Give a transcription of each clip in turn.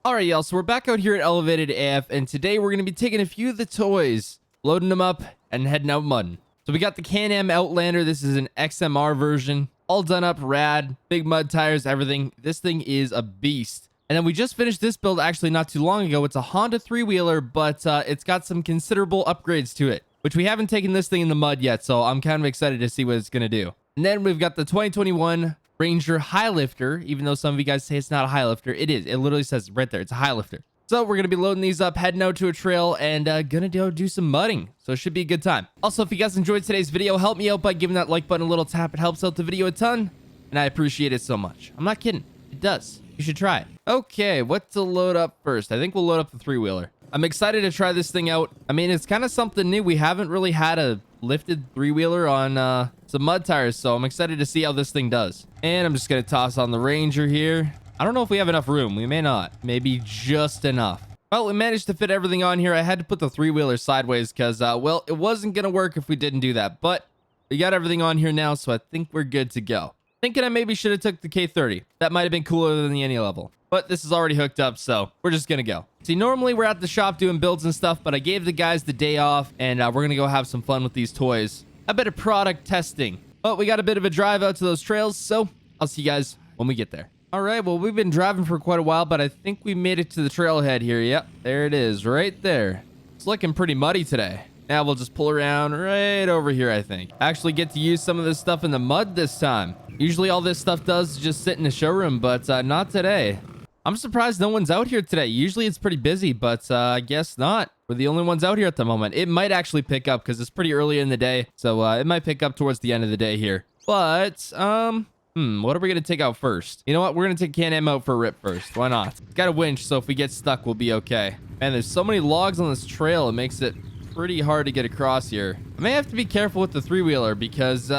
All right, y'all. So we're back out here at Elevated AF, and today we're going to be taking a few of the toys, loading them up, and heading out mudding. So we got the Can-Am Outlander. This is an XMR version. All done up, rad, big mud tires, everything. This thing is a beast. And then we just finished this build actually not too long ago. It's a Honda Threewheeler, but it's got some considerable upgrades to it, which we haven't taken this thing in the mud yet, so I'm kind of excited to see what it's going to do. And then we've got the 2021 Ranger Highlifter, even though some of you guys say it's not a Highlifter. It is. It literally says right there. It's a Highlifter. So we're going to be loading these up, heading out to a trail, and going to do some mudding. So it should be a good time. Also, if you guys enjoyed today's video, help me out by giving that like button a little tap. It helps out the video a ton, and I appreciate it so much. I'm not kidding. It does. You should try it. Okay, what to load up first? I think we'll load up the three-wheeler. I'm excited to try this thing out. I mean, it's kind of something new. We haven't really had a lifted three-wheeler on some mud tires, so I'm excited to see how this thing does. And I'm just going to toss on the Ranger here. I don't know if we have enough room. We may not. Maybe just enough. Well, we managed to fit everything on here. I had to put the three-wheeler sideways because, well, it wasn't going to work if we didn't do that. But we got everything on here now, so I think we're good to go. Thinking I maybe should have took the K30. That might have been cooler than the any level. But this is already hooked up, so we're just going to go. See, normally we're at the shop doing builds and stuff, but I gave the guys the day off, and we're going to go have some fun with these toys. A bit of product testing. But we got a bit of a drive out to those trails, so I'll see you guys when we get there. All right, well, we've been driving for quite a while, but I think we made it to the trailhead here. Yep, there it is, right there. It's looking pretty muddy today. Now we'll just pull around right over here, I think. Actually get to use some of this stuff in the mud this time. Usually all this stuff does is just sit in the showroom, but not today. I'm surprised no one's out here today. Usually it's pretty busy, but I guess not. We're the only ones out here at the moment. It might actually pick up because it's pretty early in the day, so it might pick up towards the end of the day here. But, what are we going to take out first? You know what? We're going to take Can-Am out for a rip first. Why not? It's got a winch, so if we get stuck, we'll be okay. Man, there's so many logs on this trail. It makes it pretty hard to get across here. I may have to be careful with the three-wheeler because,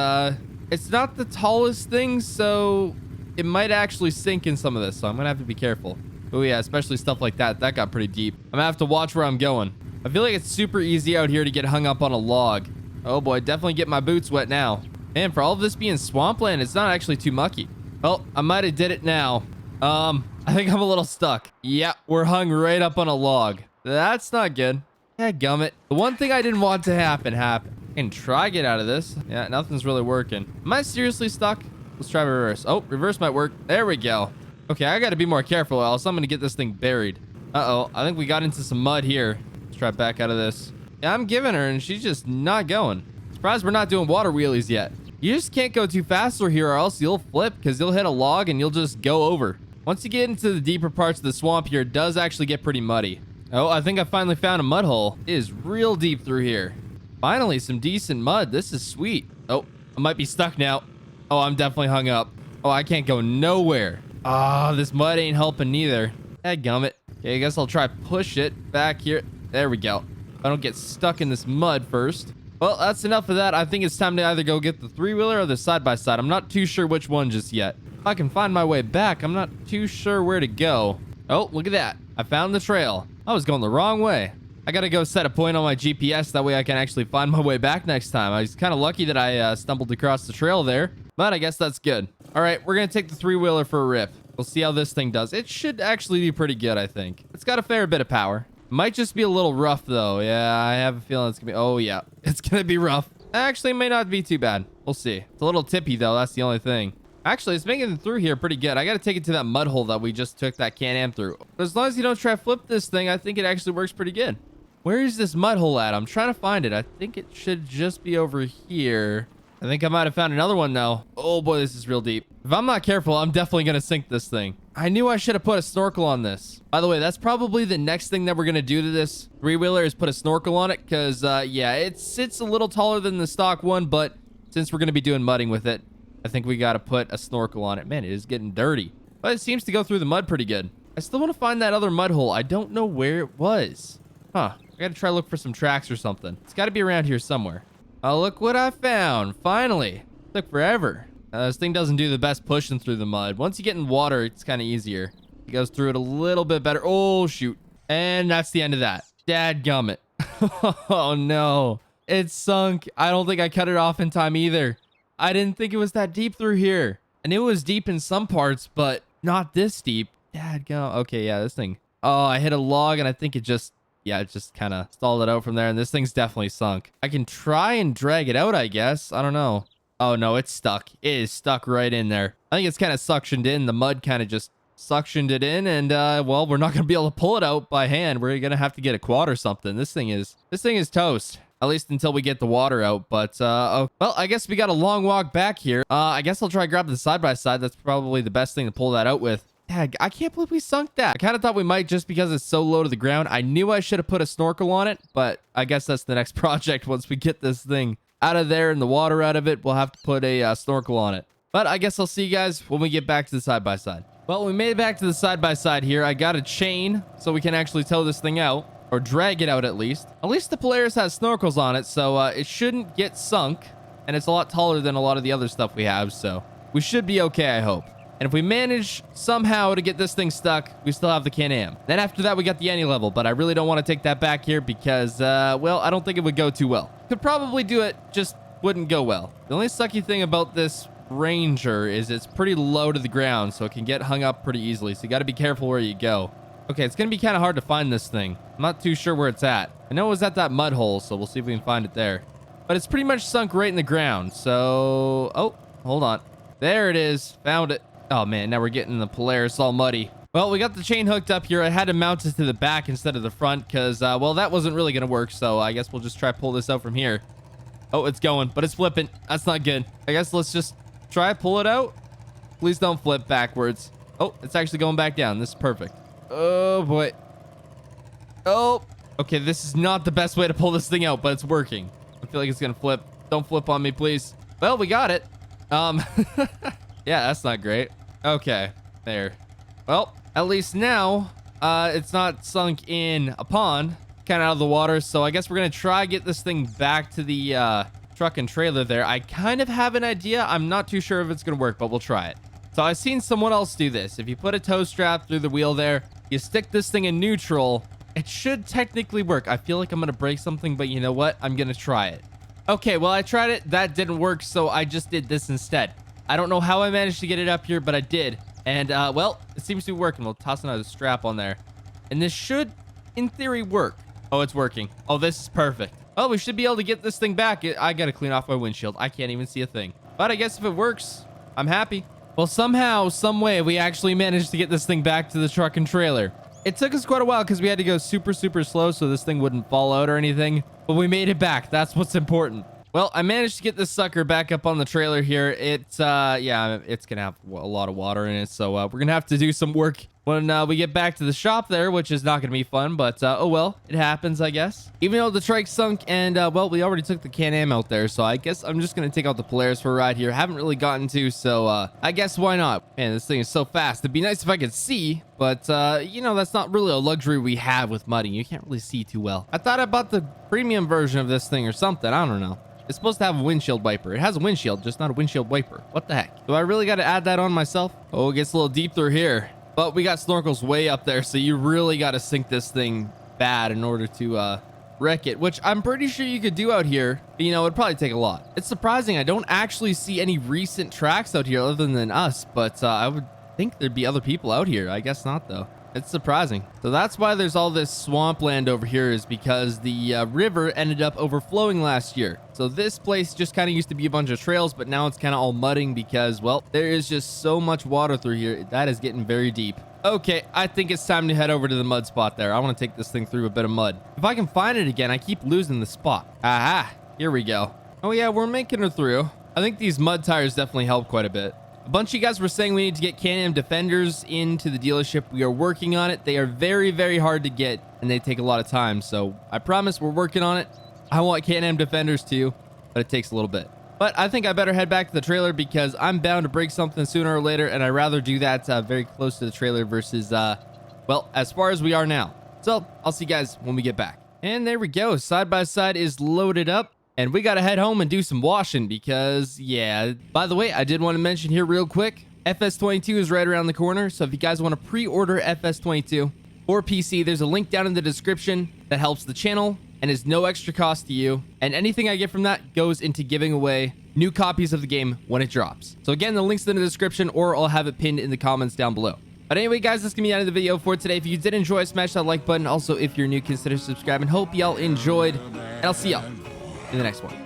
it's not the tallest thing, so it might actually sink in some of this, so I'm gonna have to be careful. Oh yeah, especially stuff like that. That got pretty deep. I'm gonna have to watch where I'm going. I feel like it's super easy out here to get hung up on a log. Oh boy, definitely get my boots wet now. Man, for all of this being swampland, it's not actually too mucky. Well, I might have did it now. I think I'm a little stuck. Yeah, we're hung right up on a log. That's not good. Dadgummit. The one thing I didn't want to happen happened. I can try get out of this. Yeah, nothing's really working. Am I seriously stuck? Let's try reverse. Oh, reverse might work. There we go. Okay, I gotta be more careful, else I'm gonna get this thing buried. Uh-oh, I think we got into some mud here. Let's try back out of this. Yeah, I'm giving her, and she's just not going. Surprised we're not doing water wheelies yet. You just can't go too fast through here, or else you'll flip, because you'll hit a log, and you'll just go over. Once you get into the deeper parts of the swamp here, it does actually get pretty muddy. Oh, I think I finally found a mud hole. It is real deep through here. Finally, some decent mud. This is sweet. Oh, I might be stuck now. Oh, I'm definitely hung up. Oh, I can't go nowhere. Ah, this mud ain't helping neither. Dadgummit. Okay, I guess I'll try push it back here. There we go. I don't get stuck in this mud first. Well, that's enough of that. I think it's time to either go get the three-wheeler or the side-by-side. I'm not too sure which one just yet. If I can find my way back, I'm not too sure where to go. Oh, look at that. I found the trail. I was going the wrong way. I gotta go set a point on my GPS. That way I can actually find my way back next time. I was kind of lucky that I stumbled across the trail there. But I guess that's good. All right, we're going to take the three-wheeler for a rip. We'll see how this thing does. It should actually be pretty good, I think. It's got a fair bit of power. Might just be a little rough, though. Yeah, I have a feeling it's going to be... Oh, yeah. It's going to be rough. Actually, it may not be too bad. We'll see. It's a little tippy, though. That's the only thing. Actually, it's making it through here pretty good. I got to take it to that mud hole that we just took that Can-Am through. But as long as you don't try to flip this thing, I think it actually works pretty good. Where is this mud hole at? I'm trying to find it. I think it should just be over here. I think I might have found another one now. Oh boy, this is real deep. If I'm not careful, I'm definitely going to sink this thing. I knew I should have put a snorkel on this. By the way, that's probably the next thing that we're going to do to this three-wheeler is put a snorkel on it. Because, yeah, it sits a little taller than the stock one. But since we're going to be doing mudding with it, I think we got to put a snorkel on it. Man, it is getting dirty. But it seems to go through the mud pretty good. I still want to find that other mud hole. I don't know where it was. Huh. I got to try to look for some tracks or something. It's got to be around here somewhere. Oh, look what I found. Finally. Took forever. This thing doesn't do the best pushing through the mud. Once you get in water, it's kind of easier. It goes through it a little bit better. Oh, shoot. And that's the end of that. Dadgummit. Oh, no. It sunk. I don't think I cut it off in time either. I didn't think it was that deep through here. And it was deep in some parts, but not this deep. Dadgum. Okay, yeah, this thing Oh, I hit a log and I think it just, yeah, it just kind of stalled it out from there. And this thing's definitely sunk. I can try and drag it out, I guess. I don't know. Oh, no, it's stuck. It is stuck right in there. I think it's kind of suctioned in. The mud kind of just suctioned it in. And, well, we're not going to be able to pull it out by hand. We're going to have to get a quad or something. This thing is toast. At least until we get the water out. But, oh, well, I guess we got a long walk back here. I guess I'll try grab the side-by-side. That's probably the best thing to pull that out with. Dang, I can't believe we sunk that. I kind of thought we might just because it's so low to the ground. I knew I should have put a snorkel on it, but I guess that's the next project. Once we get this thing out of there and the water out of it, we'll have to put a snorkel on it. But I guess I'll see you guys when we get back to the side-by-side. Well, we made it back to the side-by-side here. I got a chain so we can actually tow this thing out. Or drag it out at least. At least the Polaris has snorkels on it, so it shouldn't get sunk. And it's a lot taller than a lot of the other stuff we have, so we should be okay, I hope. And if we manage somehow to get this thing stuck, we still have the Can-Am. Then after that, we got the any level, but I really don't want to take that back here because, well, I don't think it would go too well. Could probably do it, just wouldn't go well. The only sucky thing about this Ranger is it's pretty low to the ground, so it can get hung up pretty easily. So you got to be careful where you go. Okay, it's going to be kind of hard to find this thing. I'm not too sure where it's at. I know it was at that mud hole, so we'll see if we can find it there. But it's pretty much sunk right in the ground, so... Oh, hold on. There it is. Found it. Oh, man, now we're getting the Polaris all muddy. Well, we got the chain hooked up here. I had to mount it to the back instead of the front because, well, that wasn't really going to work, so I guess we'll just try to pull this out from here. Oh, it's going, but it's flipping. That's not good. I guess let's just try pull it out. Please don't flip backwards. Oh, it's actually going back down. This is perfect. Oh, boy. Oh. Okay, this is not the best way to pull this thing out, but it's working. I feel like it's going to flip. Don't flip on me, please. Well, we got it. Yeah, that's not great. Okay, there. Well, at least now, it's not sunk in a pond, kind of out of the water. So I guess we're going to try get this thing back to the truck and trailer there. I kind of have an idea. I'm not too sure if it's going to work, but we'll try it. So I've seen someone else do this. If you put a tow strap through the wheel there, you stick this thing in neutral, it should technically work. I feel like I'm going to break something, but you know what? I'm going to try it. Okay, well, I tried it. That didn't work, so I just did this instead. I don't know how I managed to get it up here, but I did. And, well, it seems to be working. We'll toss another strap on there. And this should, in theory, work. Oh, it's working. Oh, this is perfect. Oh, we should be able to get this thing back. I got to clean off my windshield. I can't even see a thing. But I guess if it works, I'm happy. Well, somehow, some way, we actually managed to get this thing back to the truck and trailer. It took us quite a while because we had to go super, super slow so this thing wouldn't fall out or anything. But we made it back. That's what's important. Well, I managed to get this sucker back up on the trailer here. It's, yeah, it's going to have a lot of water in it. So we're going to have to do some work when we get back to the shop there, which is not going to be fun. But, oh, well, it happens, I guess. Even though the trike sunk and, well, we already took the Can-Am out there. So I guess I'm just going to take out the Polaris for a ride here. Haven't really gotten to, so I guess why not? Man, this thing is so fast. It'd be nice if I could see, but, you know, that's not really a luxury we have with mudding. You can't really see too well. I thought I bought the premium version of this thing or something. I don't know. It's supposed to have a windshield wiper. It has a windshield, just not a windshield wiper. What the heck? Do I really got to add that on myself? Oh, it gets a little deep through here. But we got snorkels way up there, so you really got to sink this thing bad in order to wreck it, which I'm pretty sure you could do out here. But, you know, it'd probably take a lot. It's surprising. I don't actually see any recent tracks out here other than us, but I would think there'd be other people out here. I guess not, though. It's surprising. So that's why there's all this swampland over here, is because the river ended up overflowing last year. So this place just kind of used to be a bunch of trails, but now it's kind of all mudding because, well, there is just so much water through here. That is getting very deep. Okay, I think it's time to head over to the mud spot there. I want to take this thing through a bit of mud. If I can find it again, I keep losing the spot. Aha, here we go. Oh yeah, we're making it through. I think these mud tires definitely help quite a bit. A bunch of you guys were saying we need to get Can-Am Defenders into the dealership. We are working on it. They are very, very hard to get, and they take a lot of time. So I promise we're working on it. I want Can-Am Defenders too, but it takes a little bit. But I think I better head back to the trailer because I'm bound to break something sooner or later, and I'd rather do that very close to the trailer versus, well, as far as we are now. So I'll see you guys when we get back. And there we go. Side by side is loaded up. And we got to head home and do some washing because, yeah. By the way, I did want to mention here real quick, FS22 is right around the corner. So if you guys want to pre-order FS22 or PC, there's a link down in the description that helps the channel and is no extra cost to you. And anything I get from that goes into giving away new copies of the game when it drops. So again, the link's in the description, or I'll have it pinned in the comments down below. But anyway, guys, that's gonna be the end of the video for today. If you did enjoy, smash that like button. Also, if you're new, consider subscribing. Hope y'all enjoyed, and I'll see y'all in the next one.